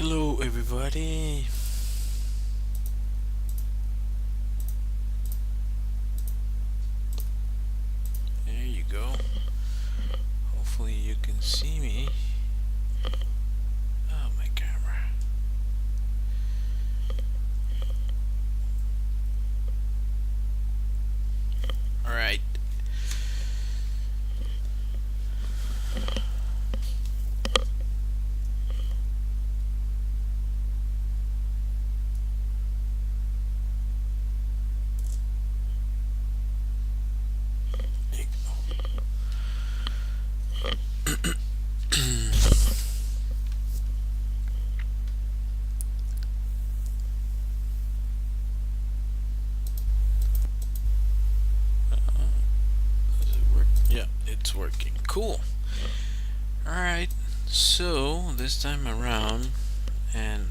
Hello, everybody. There you go. Hopefully, you can see me. Oh, my camera. Alright. There you go. Does it work? Yeah, it's working. Cool. Alright. So, this time around, and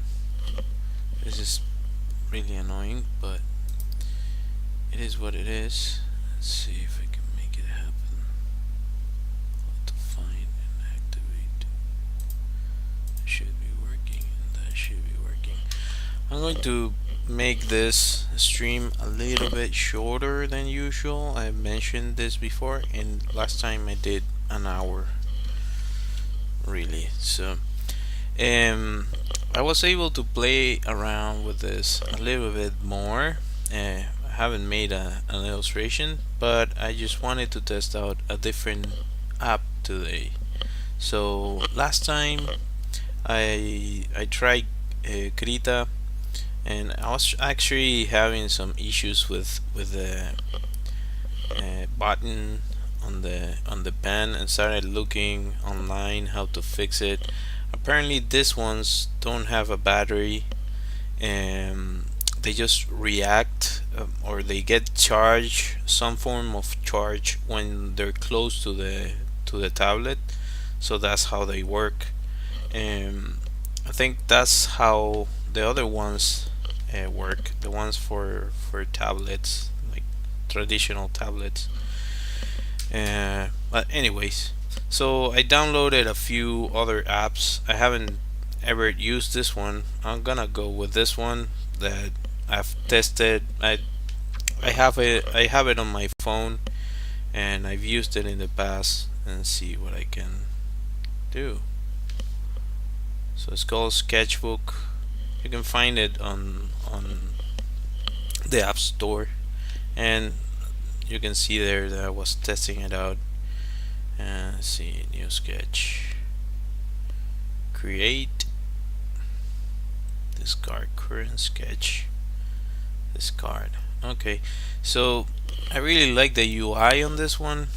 this is really annoying, but it is what it is. Let's see if I can make it happen. How to find and activate. It should be working, and that should be working. I'm going to make this stream a little bit shorter than usual. I mentioned this before, and last time I did an hour, really. So, I was able to play around with this a little bit more. I haven't made an illustration, but I just wanted to test out a different app today. So last time I tried Krita, and I was actually having some issues with the button on the pen, and started looking online how to fix it. Apparently, these ones don't have a battery, and they just react, or they get charged, some form of charge, when they're close to the tablet. So that's how they work. And I think that's how the other ones work. The ones for tablets, like traditional tablets. But anyways, so I downloaded a few other apps. I haven't ever used this one. I'm gonna go with this one that I've tested. I have it on my phone, and I've used it in the past, and see what I can do. So it's called Sketchbook. You can find it on the App Store, and you can see there that I was testing it out. And see, new sketch, create, discard current sketch, discard. Okay, so I really like the UI on this one.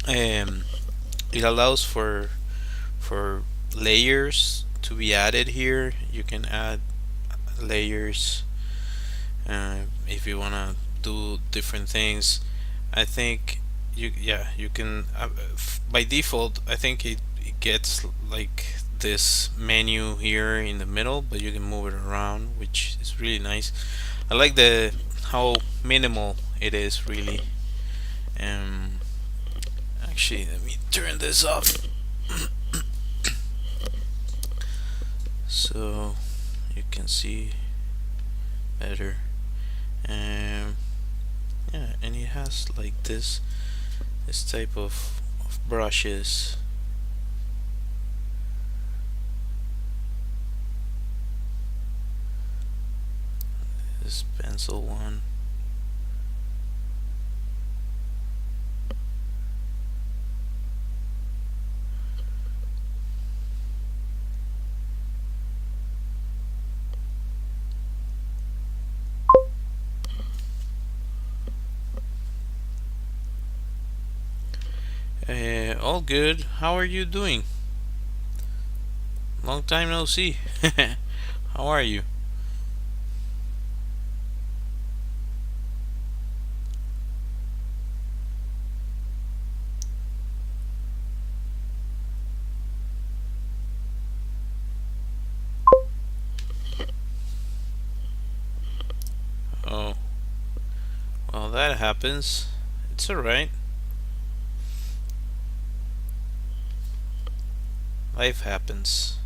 It allows for layers to be added here. You can add layers if you wanna do different things. I think you can by default. I think it gets like this menu here in the middle, but you can move it around, which is really nice. I like the how minimal it is, really. Um, Actually, let me turn this off. So you can see better. Yeah, and it has like this type of brushes. This pencil one. All good. How are you doing? Long time no see. How are you? Oh, well, that happens. It's alright. Life happens.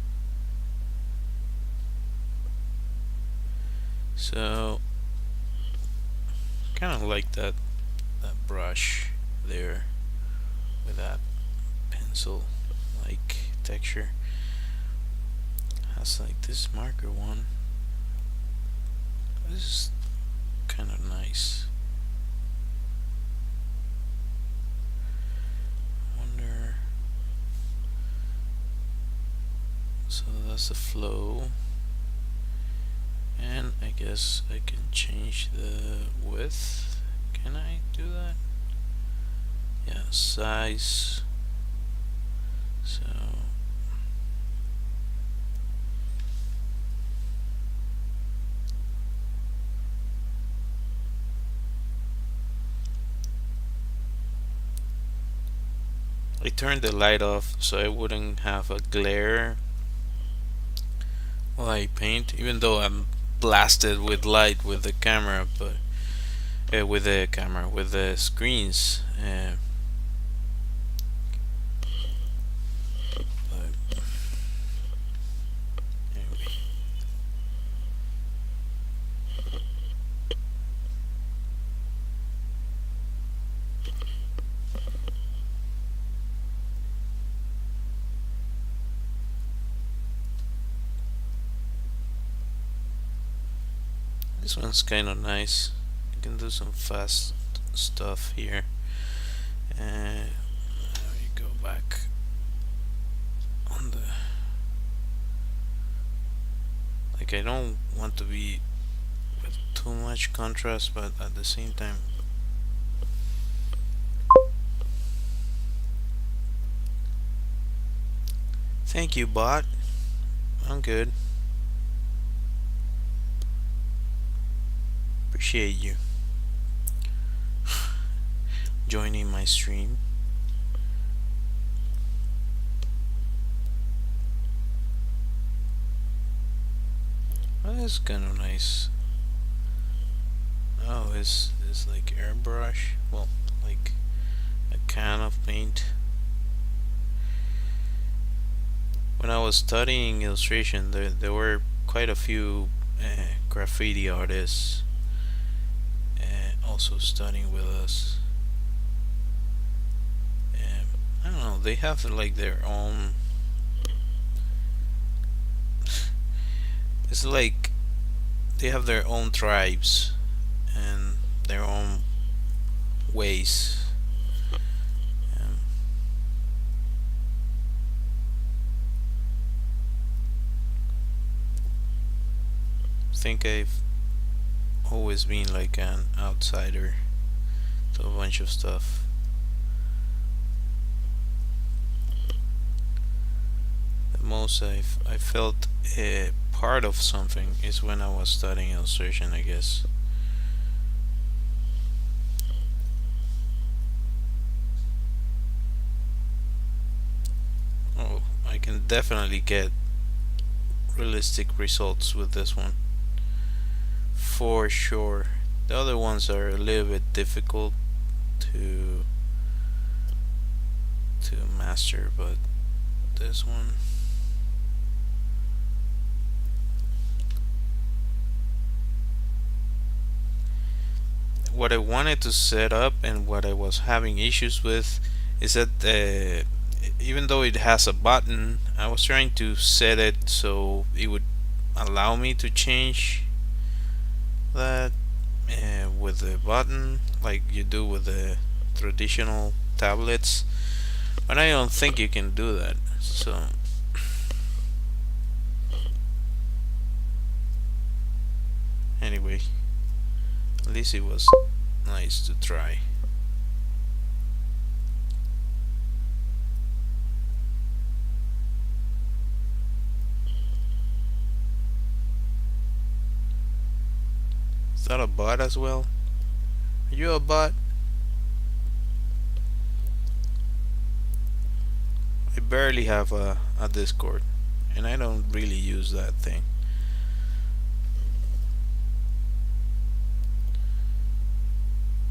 So kind of like that brush there with that pencil like texture. Has like this marker one. This is kind of nice. Wonder. So that's the flow, and I guess I can change the width. Can I do that? Yeah, size. So I turned the light off so I wouldn't have a glare while I paint, even though I'm blasted with light with the camera, but with the screens. But anyway. This one's kind of nice. You can do some fast stuff here. And we go back on the. Like, I don't want to be with too much contrast, but at the same time. Thank you, bot. I'm good. Appreciate you joining my stream. Oh, that's kind of nice. Oh, it's like airbrush. Well, like a can of paint. When I was studying illustration, there were quite a few graffiti artists also studying with us. I don't know, they have like their own. It's like they have their own tribes and their own ways. I think I've always been like an outsider to a bunch of stuff. The most I felt a part of something is when I was studying illustration, I guess. Oh, I can definitely get realistic results with this one. For sure. The other ones are a little bit difficult to master, but this one, what I wanted to set up and what I was having issues with is that even though it has a button, I was trying to set it so it would allow me to change that with the button like you do with the traditional tablets, but I don't think you can do that. So anyway, at least it was nice to try. Is that a bot as well? Are you a bot? I barely have a Discord, and I don't really use that thing.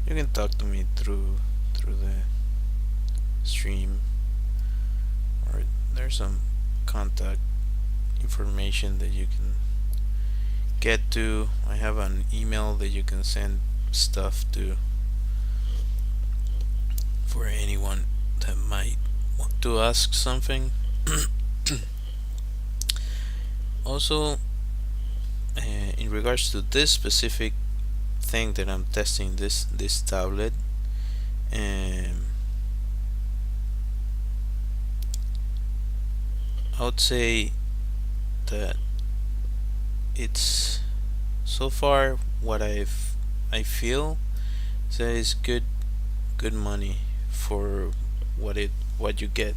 You can talk to me through the stream, or there's some contact information that you can get to. I have an email that you can send stuff to for anyone that might want to ask something. Also, in regards to this specific thing that I'm testing, this tablet, um, I would say that it's so far what I feel that is good money for what you get.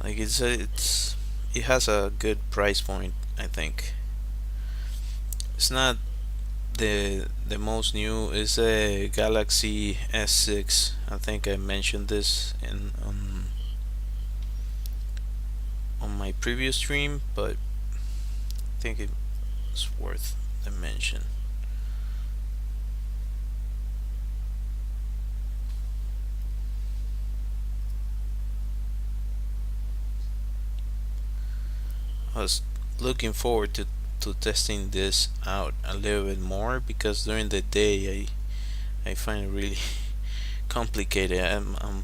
Like it has a good price point. I think it's not the most new. It's a Galaxy S6. I think I mentioned this in on my previous stream, but I think it's worth the mention. I was looking forward to testing this out a little bit more because during the day I find it really complicated. I'm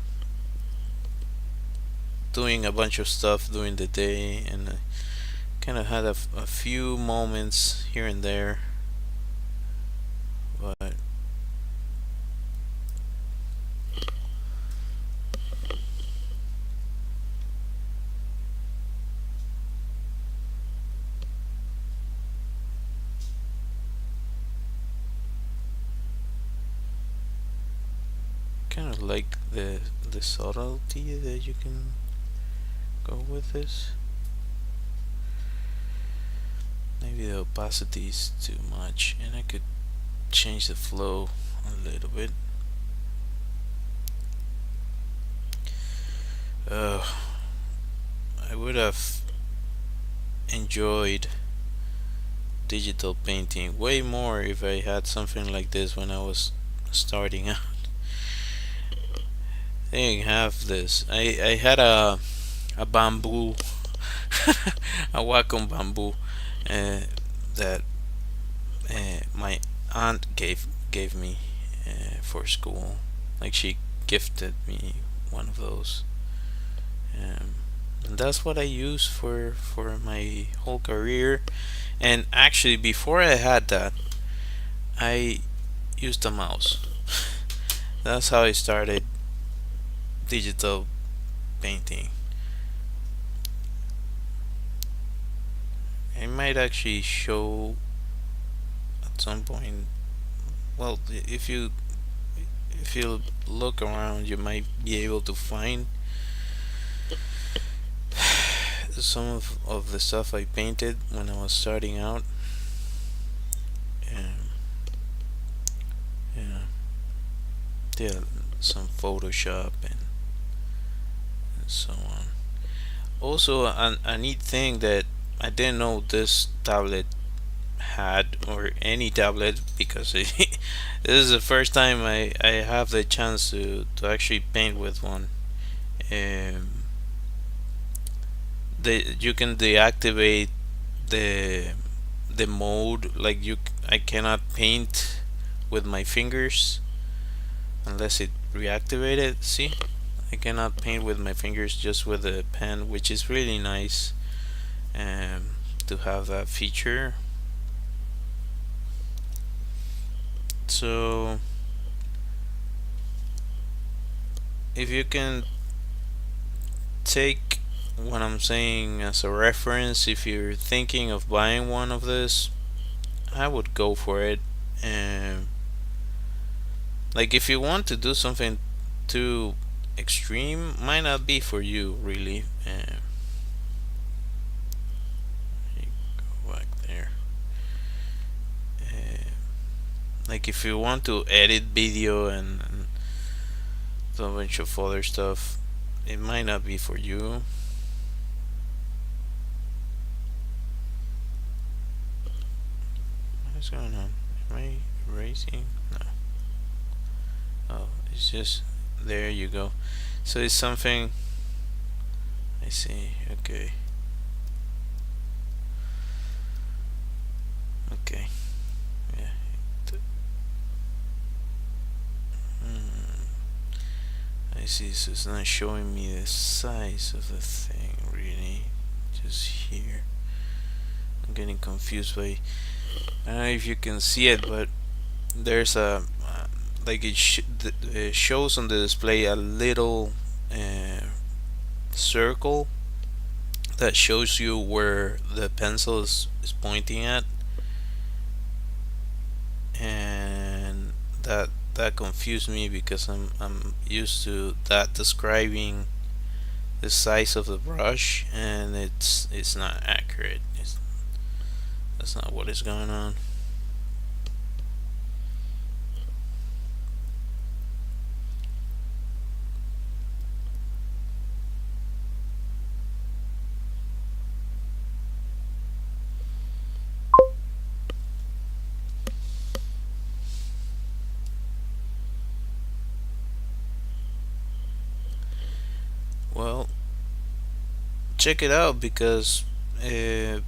doing a bunch of stuff during the day, and I kind of had a few moments here and there, but kind of like the subtlety that you can go with this. Maybe the opacity is too much, and I could change the flow a little bit. Uh, I would have enjoyed digital painting way more if I had something like this when I was starting out. I didn't have this. I had a bamboo, a Wacom bamboo, that my aunt gave me for school. Like she gifted me one of those, and that's what I use for my whole career. And actually, before I had that, I used a mouse. That's how I started digital painting. I might actually show at some point. Well, if you look around, you might be able to find some of the stuff I painted when I was starting out. And yeah, yeah, some Photoshop and so on. Also, a neat thing that I didn't know this tablet had, or any tablet, because this is the first time I have the chance to actually paint with one. Um, you can deactivate the the mode, like I cannot paint with my fingers unless it reactivated. See, I cannot paint with my fingers, just with a pen, which is really nice to have that feature. So if you can take what I'm saying as a reference, if you're thinking of buying one of this, I would go for it. And like, if you want to do something too extreme, might not be for you, really. Go back there. Like, if you want to edit video and a bunch of other stuff, it might not be for you. What's going on? Am I erasing? No. Oh, it's just, there you go. So it's something, I see. Okay. I see, so it's not showing me the size of the thing really. Just here. I'm getting confused by. I don't know if you can see it, but there's a like it shows on the display a little circle that shows you where the pencil is pointing at, and that confused me because I'm used to that describing the size of the brush, and it's not accurate. That's not what is going on. Well, check it out because it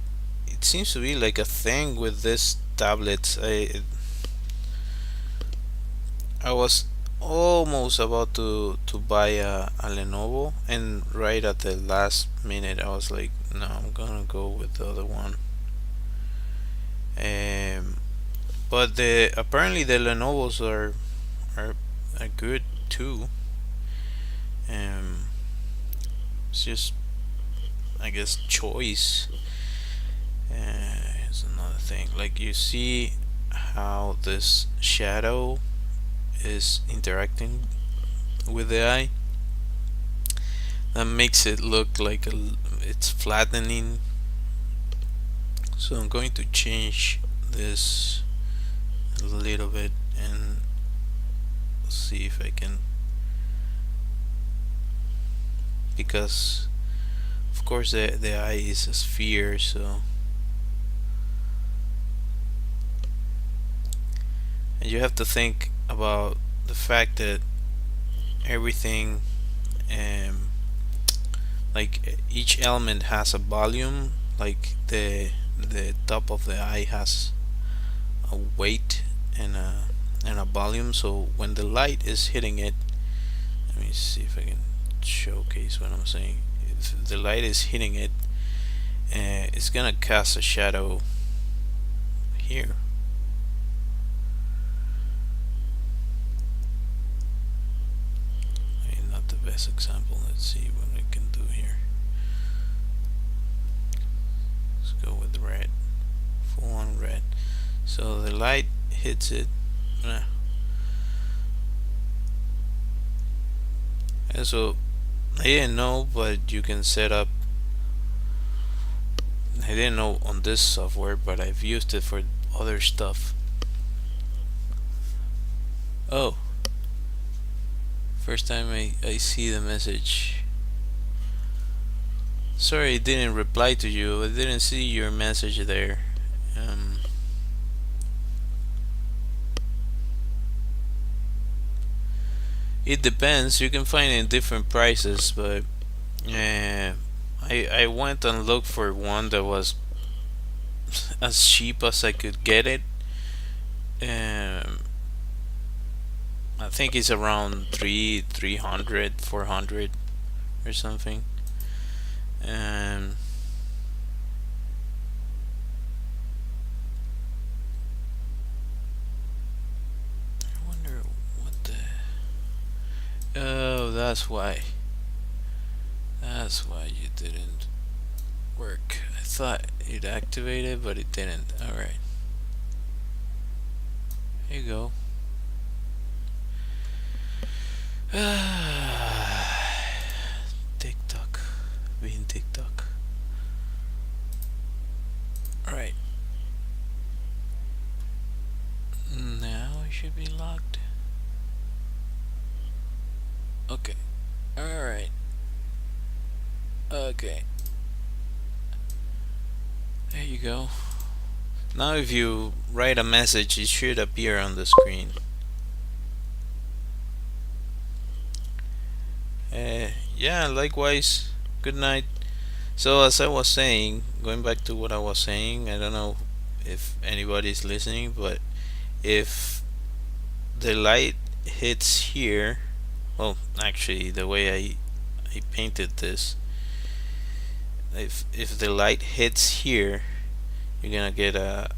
seems to be like a thing with this tablet. I was almost about to buy a Lenovo, and right at the last minute I was like, no, I'm gonna go with the other one. Um, but the apparently the Lenovo's are good too. Um, it's just, I guess, choice. Here's another thing. Like, you see how this shadow is interacting with the eye. That makes it look like it's flattening. So I'm going to change this a little bit and see if I can, because of course the eye is a sphere, so, and you have to think about the fact that everything, um, like each element has a volume, like the top of the eye has a weight and a volume. So when the light is hitting it, let me see if I can showcase what I'm saying. If the light is hitting it, it's gonna cast a shadow here. I mean, not the best example. Let's see what I can do here. Let's go with red, full on red. So the light hits it. And so I didn't know, but you can set up. I didn't know on this software, but I've used it for other stuff. Oh, first time I see the message. Sorry, I didn't reply to you. I didn't see your message there. It depends. You can find it in different prices, but I went and looked for one that was as cheap as I could get it. Um, I think it's around 300, 400 or something. Um, I wonder what the. Oh, that's why. That's why you didn't work. I thought it activated, but it didn't. Alright. Here you go. TikTok. Being TikTok. Alright. Now it should be locked. Okay. Alright. Okay. There you go. Now if you write a message, it should appear on the screen. Yeah, likewise. Good night. So as I was saying, going back to what I was saying, I don't know if anybody's listening, but if the light hits here, well, actually, the way I painted this, if the light hits here, you're gonna get a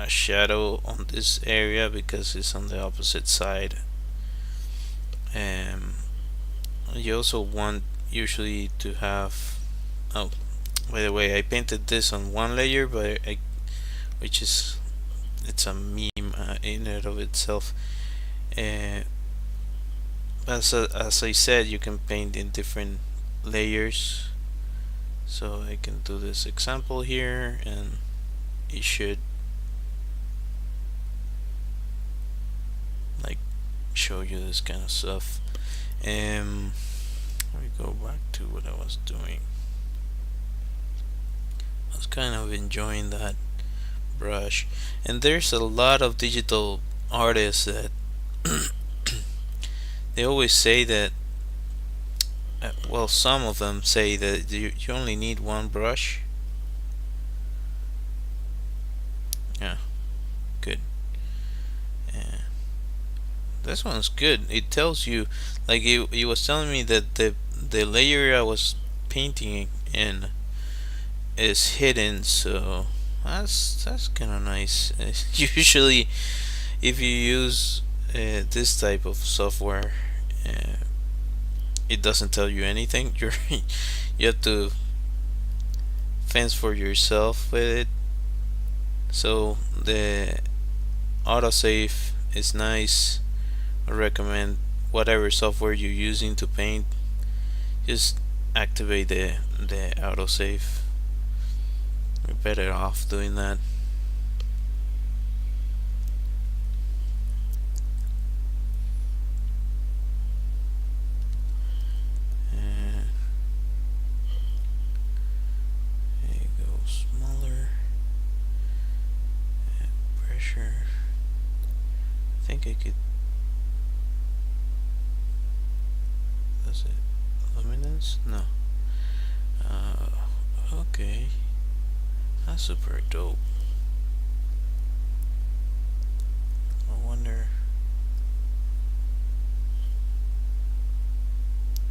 shadow on this area because it's on the opposite side. Um, you also want usually to have. Oh, by the way, I painted this on one layer, but which is it's a meme in and of itself. Uh, as I said, you can paint in different layers. So I can do this example here, and it should like show you this kind of stuff. Let me go back to what I was doing. I was kind of enjoying that brush, and there's a lot of digital artists that they always say that. Well, some of them say that you only need one brush. Yeah, good. Yeah. This one's good. It tells you, like it was telling me that the layer I was painting in is hidden, so that's kind of nice. Usually, if you use this type of software, uh, it doesn't tell you anything. You have to fence for yourself with it. So the autosave is nice. I recommend whatever software you're using to paint, just activate the autosave. You're better off doing that. There you go, smaller. Add pressure. I think I could. Does it luminance? No. Okay. That's super dope. I wonder.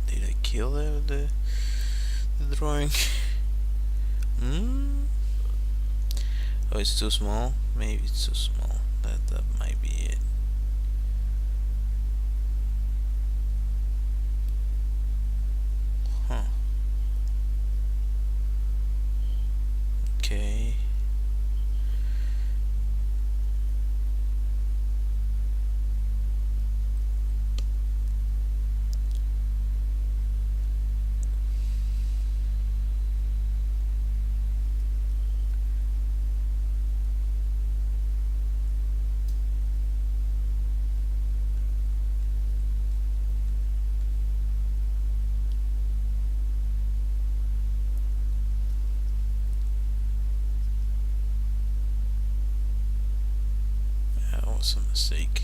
Did I kill the drawing? Hmm? Oh, it's too small? Maybe it's too small. That might be it. Huh. Okay. That was a mistake.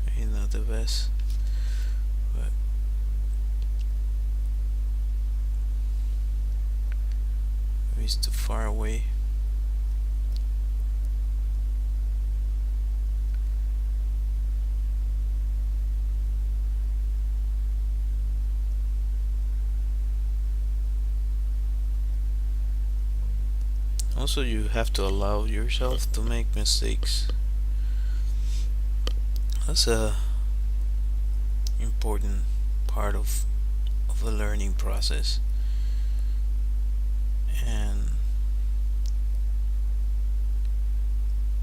Maybe not the best, but maybe it's too far away. Also, you have to allow yourself to make mistakes. That's a important part of the learning process. And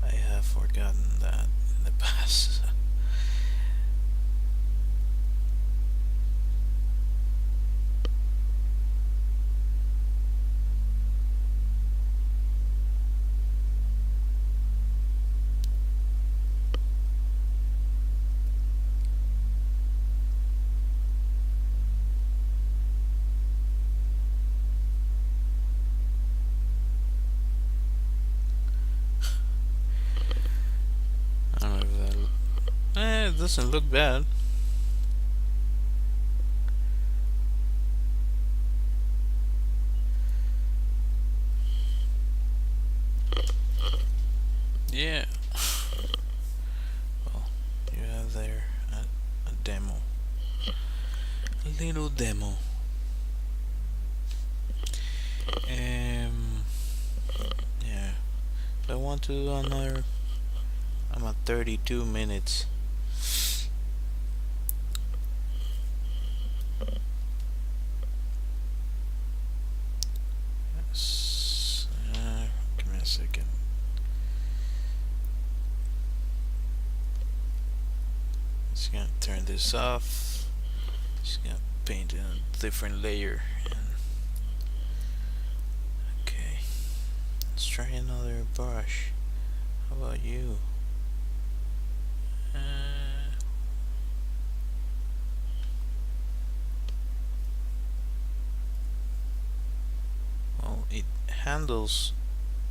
I have forgotten that in the past. it doesn't look bad. Yeah. Well, you have there a demo. A little demo. Um, yeah. I want to do another. I'm at 32 minutes. Give me a second. Just gonna turn this off. Just gonna paint in a different layer. Okay. Let's try another brush. How about you? Well, it handles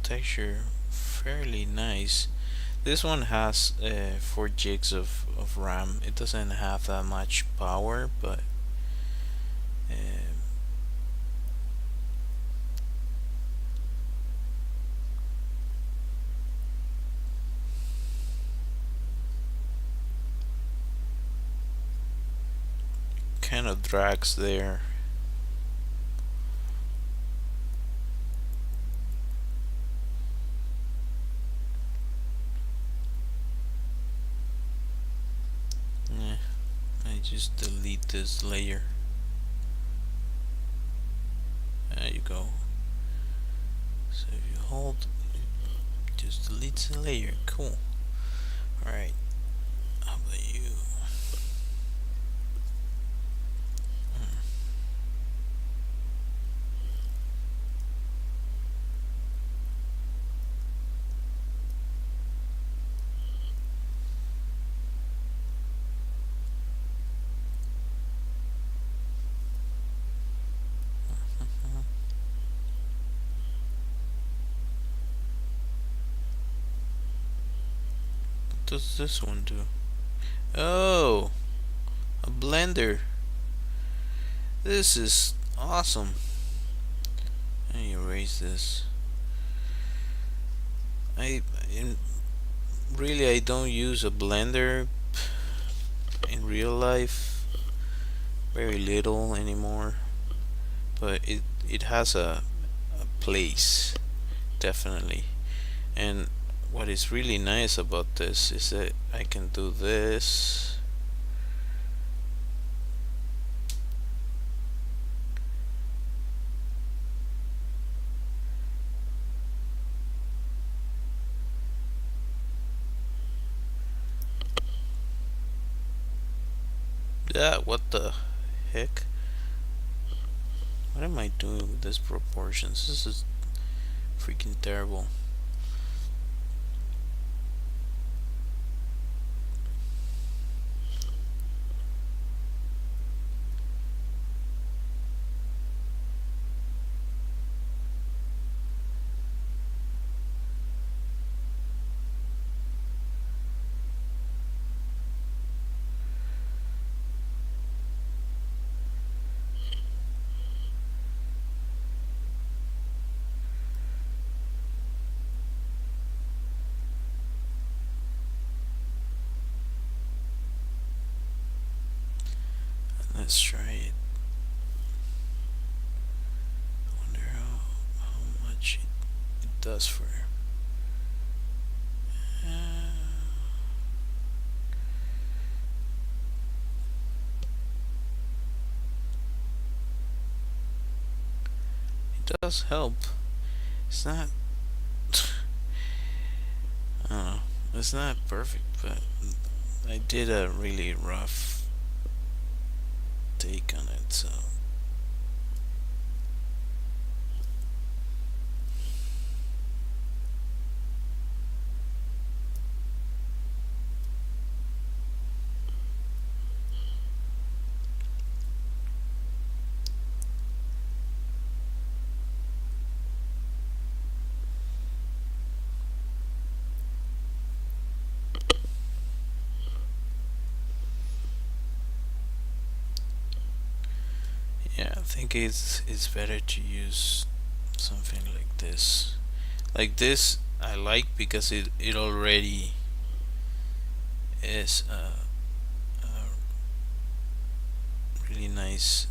texture fairly nice. This one has 4 gigs of RAM. It doesn't have that much power, but kind of drags there. I just delete this layer. There you go. So if you hold, it just deletes the layer. Cool. Alright. How about you? What does this one do? Oh, a blender. This is awesome. Let me erase this. Really I don't use a blender in real life. Very little anymore. But it has a place, definitely. And what is really nice about this is that I can do this. Yeah, what the heck? What am I doing with these proportions? This is freaking terrible. Let's try it. I wonder how much it does for it does help. It's not I don't know. It's not perfect, but I did a really rough take on it, so think it's better to use something like this. Like this, I like because it already is a really nice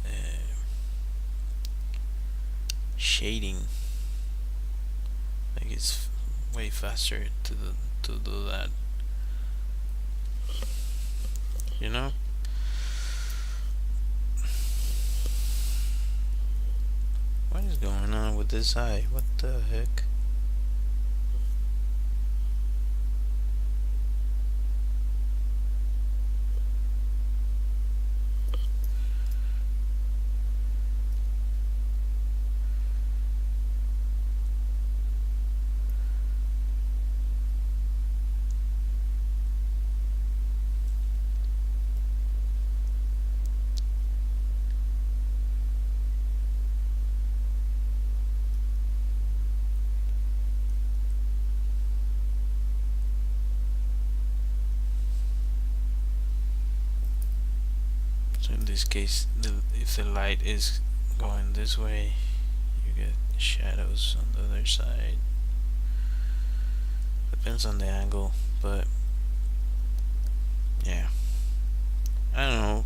shading. Like it's way faster to do that. You know. What is going on with this eye? What the heck? So in this case, if the light is going this way, you get shadows on the other side. Depends on the angle, but yeah. I don't know.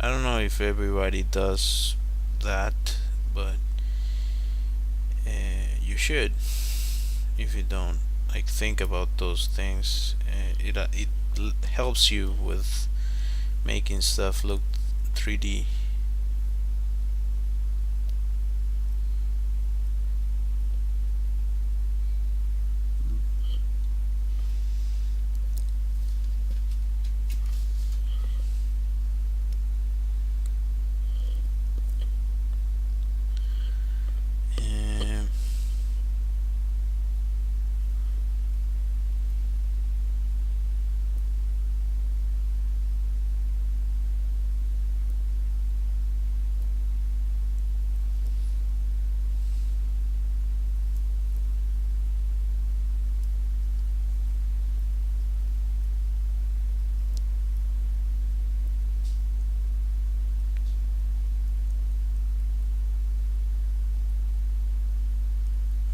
I don't know if everybody does that, but you should. If you don't, like, think about those things, it helps you with making stuff look 3D. Um,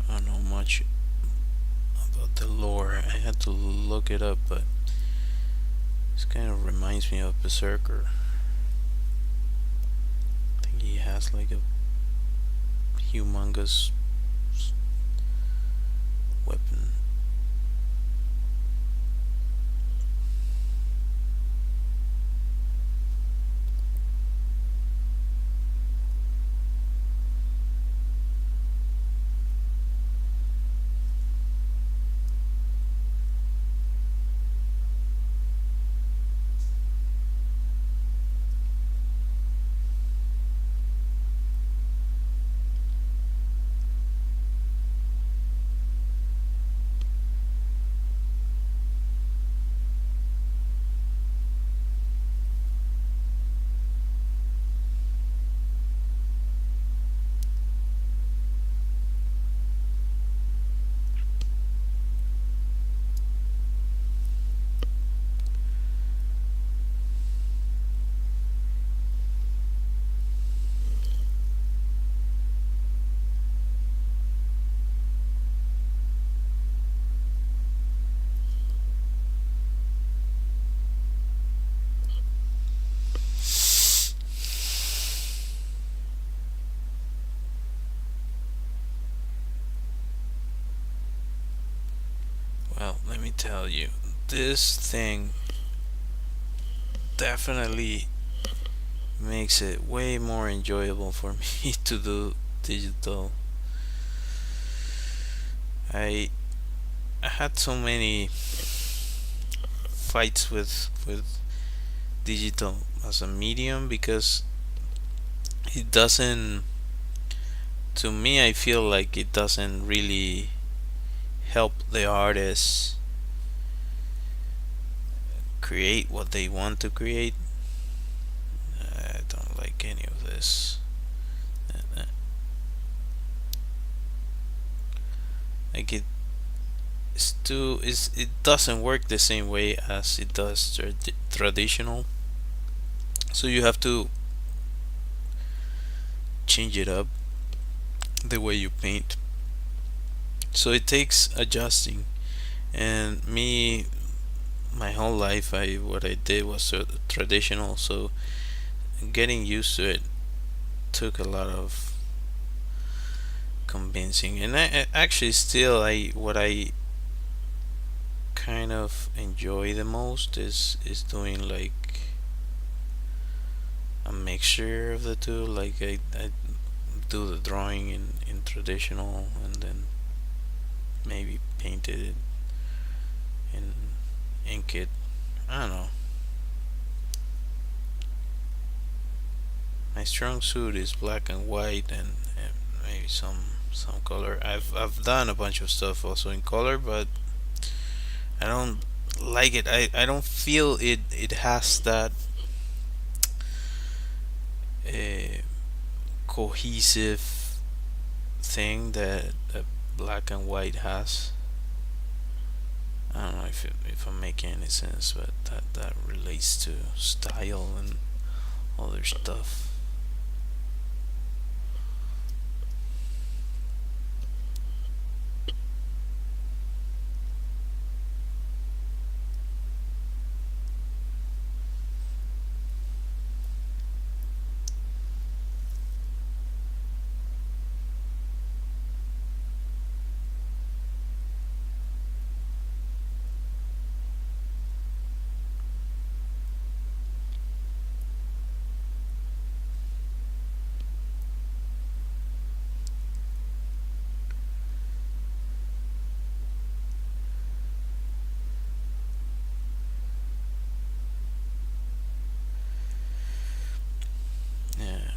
I don't know much about the lore. I had to look it up, but this kind of reminds me of Berserker. I think he has like a humongous weapon. Well, let me tell you, this thing definitely makes it way more enjoyable for me to do digital. I I had so many fights with digital as a medium because it doesn't, to me I feel like it doesn't really help the artists create what they want to create. I don't like any of this. Like it doesn't work the same way as it does traditional. So you have to change it up the way you paint. So it takes adjusting. And me, my whole life, I what I did was traditional. So getting used to it took a lot of convincing. And actually still, I what I kind of enjoy the most is doing like a mixture of the two. Like I do the drawing in traditional and then maybe paint it in ink it. I don't know. My strong suit is black and white and maybe some color. I've done a bunch of stuff also in color, but I don't like it. I don't feel it has that uh, cohesive thing that black and white has. I don't know if I'm making any sense, but that relates to style and other stuff. Yeah,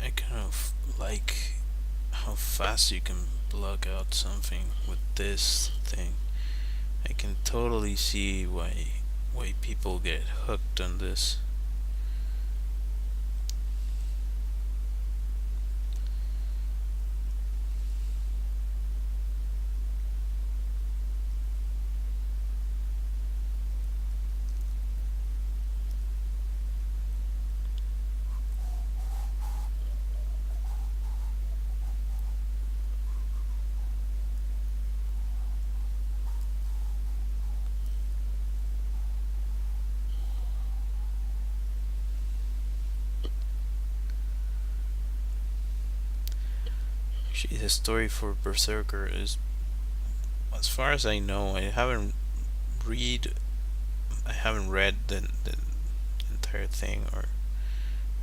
I kind of like how fast you can block out something with this thing. I can totally see why people get hooked on this. Actually, the story for Berserker is, as far as I know, read I haven't read the entire thing or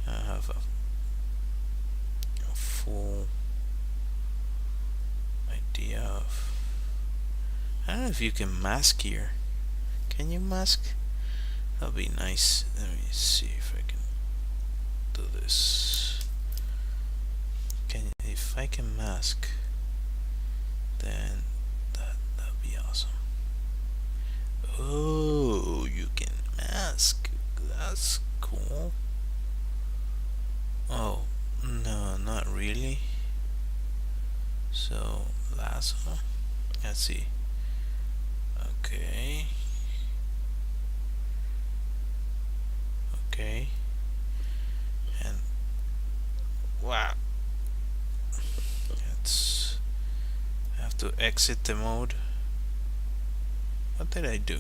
have a full idea of. I don't know if you can mask here. Can you mask? That'll be nice. Let me see if I can do this. If I can mask, then that'd be awesome. Oh, you can mask. That's cool. Oh, no, not really. So, lasso. Let's see. Okay. Okay. And wow. Let's I have to exit the mode. What did I do?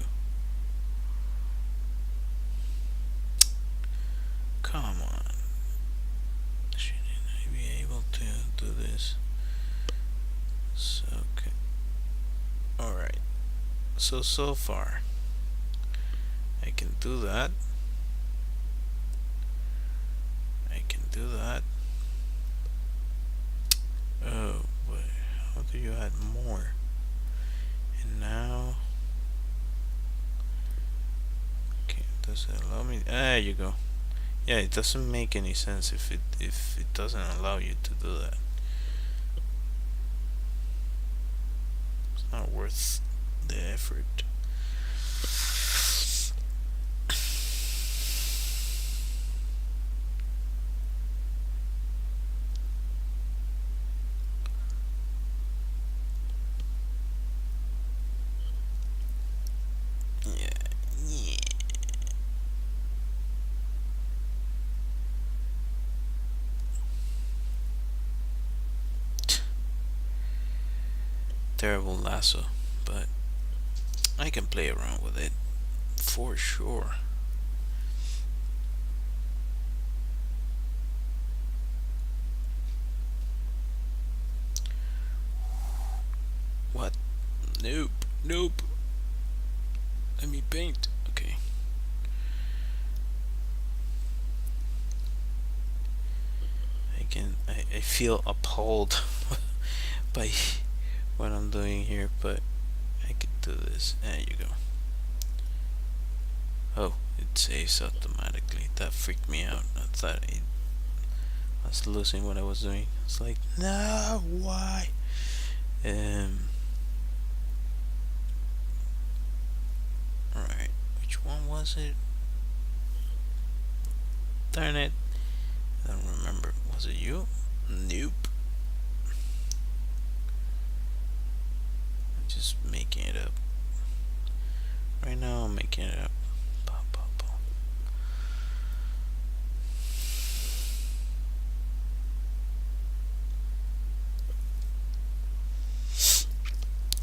Come on. Shouldn't I be able to do this? So, okay. Alright. So far, I can do that. I can do that. Oh, but how do you add more? And now, okay, does it allow me? There you go. Yeah, it doesn't make any sense if it doesn't allow you to do that. It's not worth the effort. Yeah, yeah. terrible lasso, but I can play around with it for sure. What? Nope, nope. Let me paint. Okay. I feel appalled by what I'm doing here, but I could do this. There you go. Oh, it saves automatically. That freaked me out. I thought I was losing what I was doing. It's like, no, why? Alright, which one was it? Darn it. I don't remember. Was it you? Nope. I'm just making it up. Right now I'm making it up.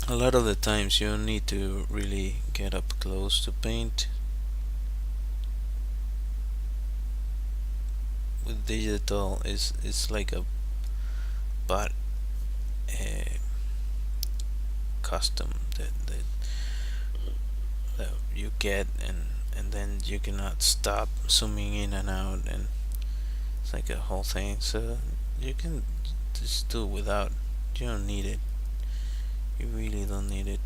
A lot of the times you don't need to really get up close to paint. With digital, it's like a but custom that you get, and then you cannot stop zooming in and out, and it's like a whole thing. So you can just do without. You don't need it. You really don't need it.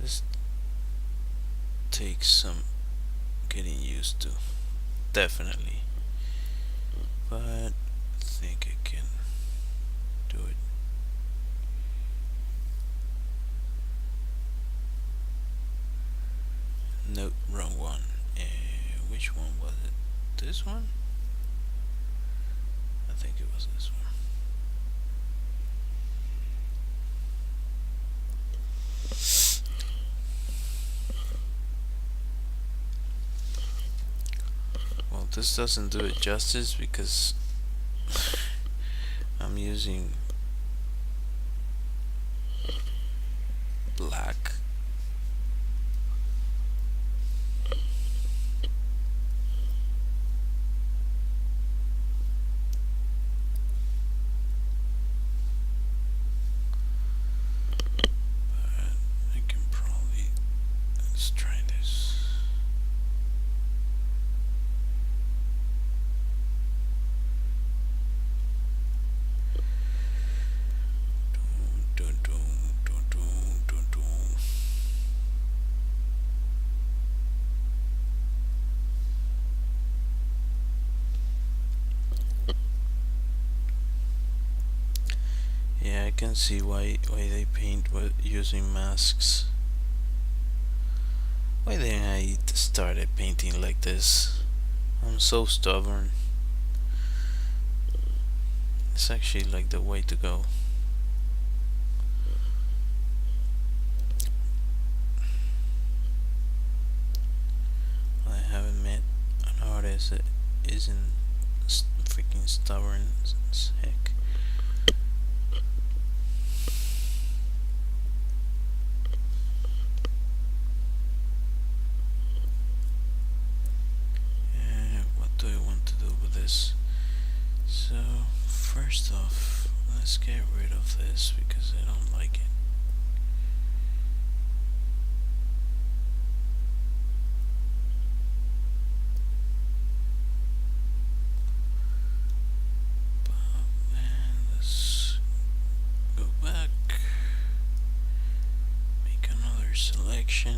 This takes some getting used to, definitely, but I think I can do it. Nope, wrong one. Which one was it? This one? I think it was this one. Well, this doesn't do it justice because I'm using black. I can probably, let's try this. Dun, dun, dun, dun, dun, dun. Yeah, I can see why they paint with using masks. Why didn't I started painting like this? I'm so stubborn. It's actually like the way to go. I haven't met an artist that isn't freaking stubborn as heck. What do I want to do with this? So first off, let's get rid of this because I don't like it. And let's go back, make another selection.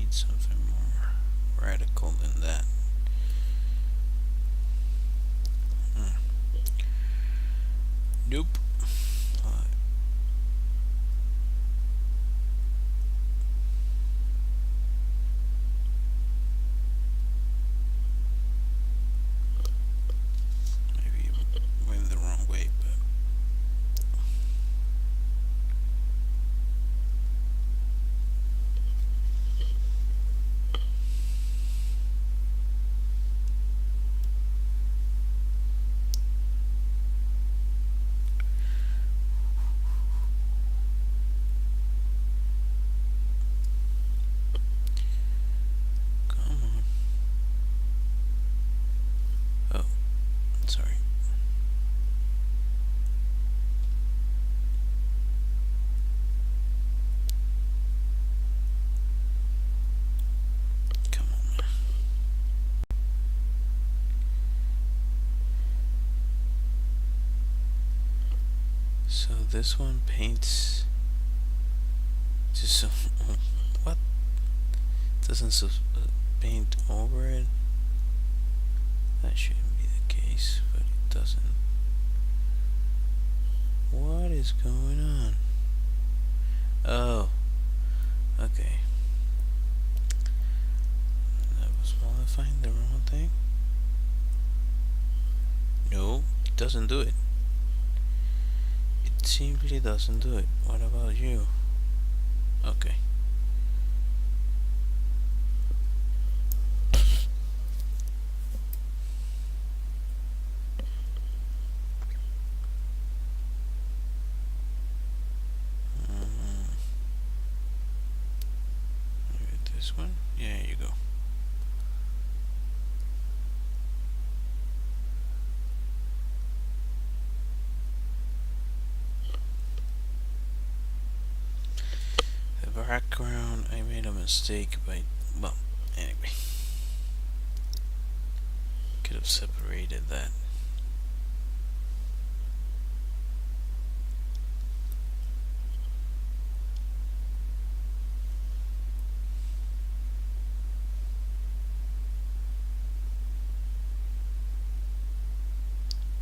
need something more radical than that. Nope. Maybe went the wrong way, but come on. Oh, sorry. Come on, man. So this one paints just so what? Doesn't paint over it? That shouldn't be the case, but it doesn't. What is going on? Oh, okay. I was modifying the wrong thing. No, it doesn't do it. It simply doesn't do it. What about you? Okay. Maybe this one? Yeah, here you go. The background, I made a mistake by, well, anyway. Could have separated that.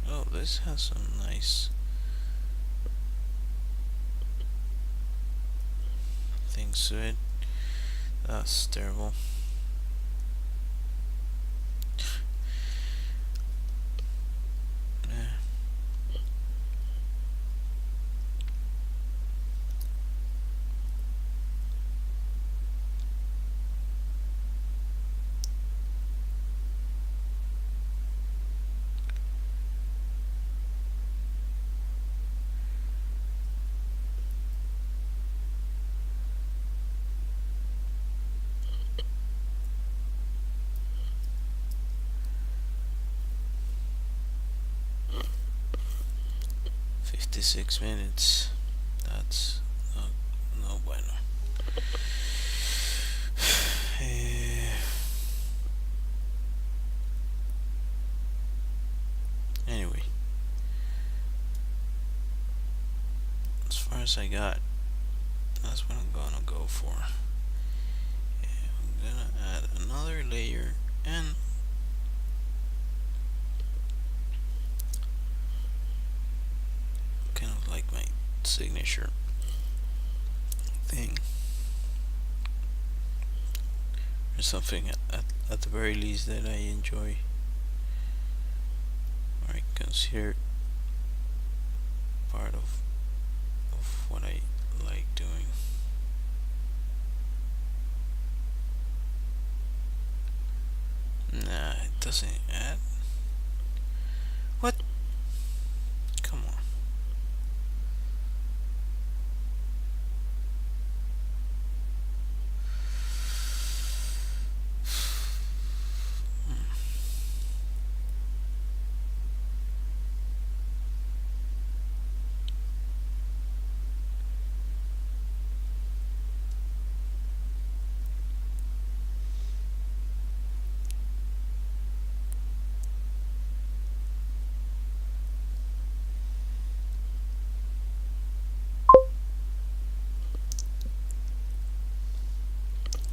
Oh, this has some nice things to it. That's terrible. Yeah. 56 minutes. That's no bueno. Anyway, as far as I got, that's what I'm gonna go for. I'm gonna add another layer and kind of like my signature thing or something at the very least that I enjoy or I consider part of what I like doing. Nah, it doesn't add. What? Come on.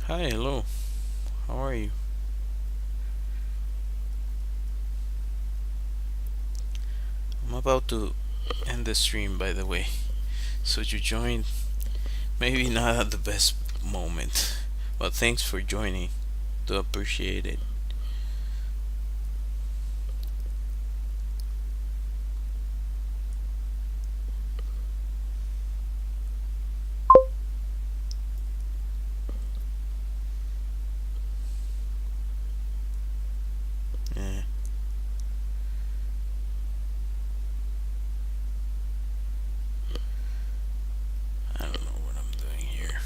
Hi, hello. How are you? I'm about to end the stream, by the way. So you joined, maybe not at the best moment, but thanks for joining. Do appreciate it. Yeah, I don't know what I'm doing here,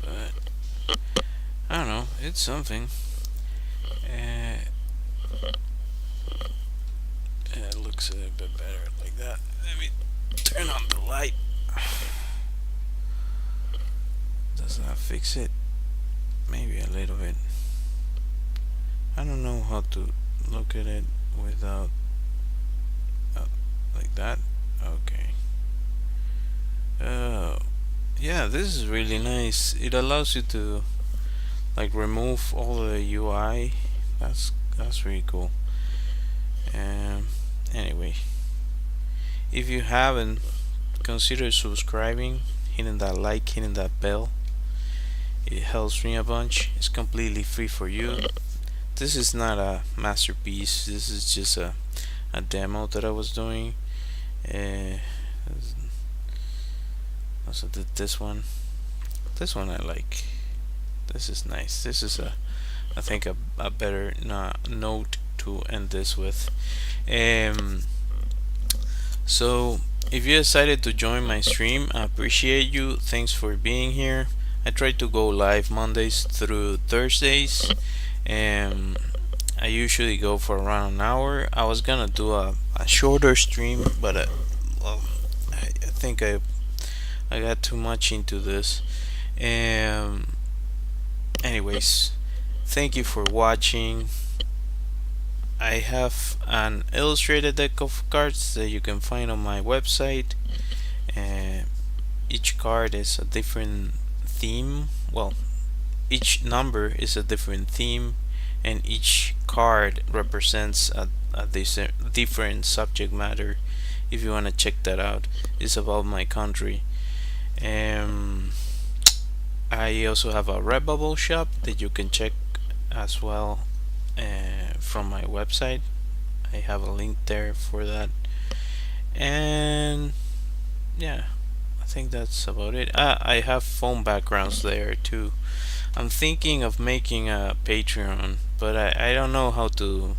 but I don't know. It's something. Uh, it looks a bit better like that. Let me turn on the light. Does that fix it? Maybe a little bit. I don't know how to look at it without uh, like that. Okay. Oh, yeah, this is really nice. It allows you to like remove all the UI. That's really cool. Um, anyway, if you haven't, consider subscribing, hitting that like, hitting that bell. It helps me a bunch. It's completely free for you. This is not a masterpiece. This is just a demo that I was doing. Uh, also did this one. This one I like. This is nice. This is I think a better note to end this with. Um, so if you decided to join my stream, I appreciate you. Thanks for being here. I try to go live Mondays through Thursdays. Um, I usually go for around an hour. I was gonna do a shorter stream, but well, I think I got too much into this. Um, anyways, thank you for watching. I have an illustrated deck of cards that you can find on my website. Uh, each card is a different theme. Well, each number is a different theme, and each card represents a different subject matter. If you want to check that out, it's about my country. Um, I also have a Redbubble shop that you can check as well from my website. I have a link there for that. And yeah, I think that's about it. I have phone backgrounds there too. I'm thinking of making a Patreon, but I don't know how to.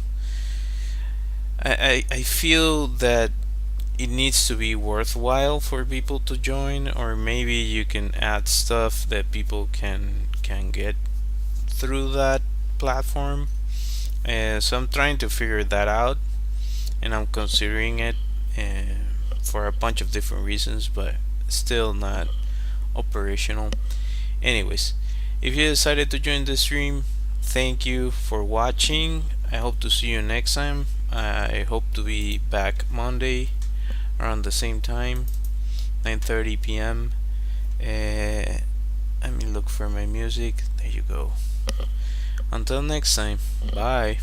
I feel that it needs to be worthwhile for people to join, or maybe you can add stuff that people can get through that platform. So I'm trying to figure that out, and I'm considering it for a bunch of different reasons, but still not operational. Anyways, if you decided to join the stream, thank you for watching. I hope to see you next time. I hope to be back Monday around the same time, 9:30 p.m. Let me look for my music. There you go. Until next time, bye.